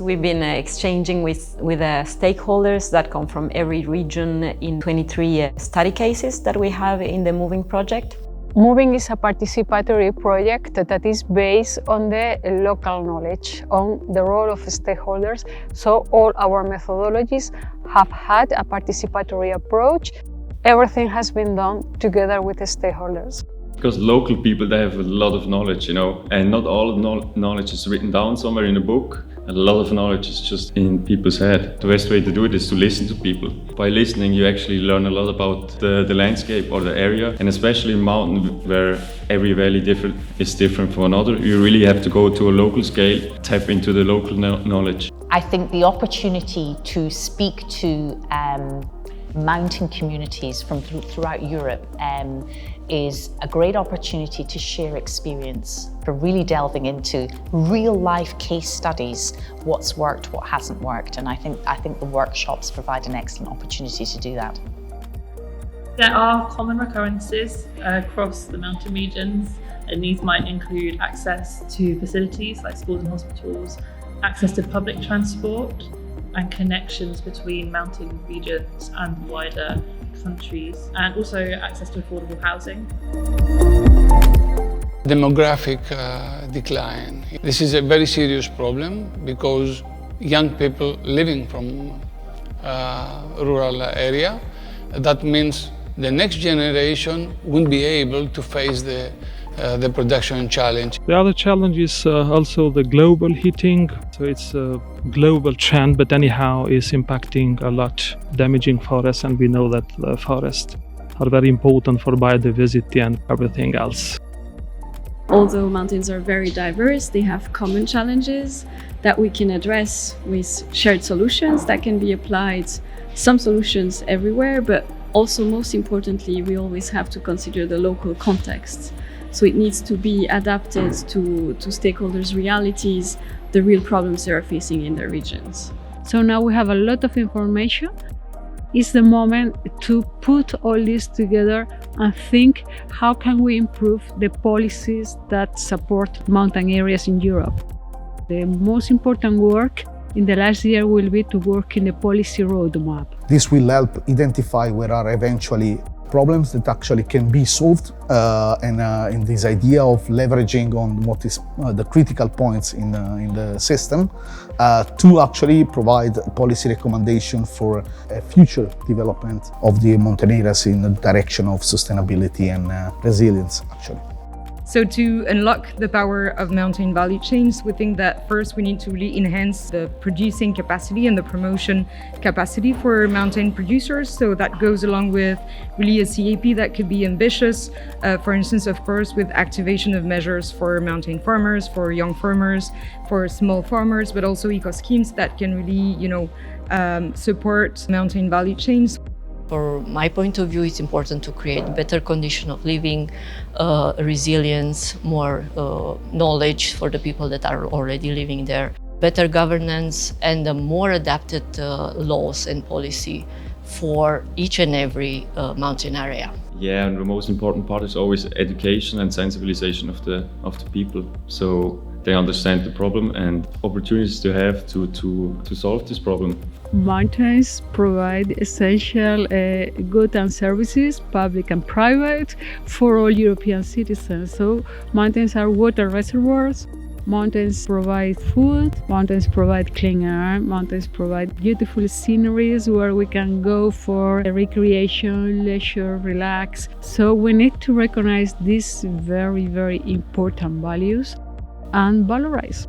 We've been exchanging with stakeholders that come from every region in 23 study cases that we have in the Moving project. Moving is a participatory project that is based on the local knowledge, on the role of stakeholders. So all our methodologies have had a participatory approach. Everything has been done together with the stakeholders. Because local people, they have a lot of knowledge, and not all knowledge is written down somewhere in a book. A lot of knowledge is just in people's head. The best way to do it is to listen to people. By listening, you actually learn a lot about the landscape or the area, and especially in mountain, where every valley is different from another. You really have to go to a local scale, tap into the local knowledge. I think the opportunity to speak to mountain communities from throughout Europe is a great opportunity to share experience, for really delving into real-life case studies, what's worked, what hasn't worked, and I think the workshops provide an excellent opportunity to do that. There are common recurrences across the mountain regions, and these might include access to facilities like schools and hospitals, access to public transport, and connections between mountain regions and wider countries, and also access to affordable housing. Demographic decline. This is a very serious problem because young people living from rural area, that means the next generation won't be able to face the production challenge. The other challenge is also the global heating. So it's a global trend, but anyhow is impacting a lot, damaging forests, and we know that the forests are very important for biodiversity and everything else. Although mountains are very diverse, they have common challenges that we can address with shared solutions that can be applied, some solutions everywhere, but also most importantly, we always have to consider the local context. So it needs to be adapted to stakeholders' realities, the real problems they are facing in their regions. So now we have a lot of information. It's the moment to put all this together and think how can we improve the policies that support mountain areas in Europe. The most important work in the last year will be to work in the policy roadmap. This will help identify where are eventually problems that actually can be solved, and in this idea of leveraging on what is the critical points in the system to actually provide policy recommendation for a future development of the mountain areas in the direction of sustainability and resilience, actually. So to unlock the power of mountain value chains, we think that first we need to really enhance the producing capacity and the promotion capacity for mountain producers. So that goes along with really a CAP that could be ambitious, for instance, of course, with activation of measures for mountain farmers, for young farmers, for small farmers, but also eco schemes that can really, support mountain value chains. From my point of view, it's important to create better condition of living, resilience, more knowledge for the people that are already living there, better governance, and more adapted laws and policy for each and every mountain area. Yeah, and the most important part is always education and sensibilization of the people, so they understand the problem and opportunities to have to solve this problem. Mountains provide essential goods and services, public and private, for all European citizens. So mountains are water reservoirs, mountains provide food, mountains provide clean air, mountains provide beautiful sceneries where we can go for recreation, leisure, relax. So we need to recognize these very, very important values and valorize.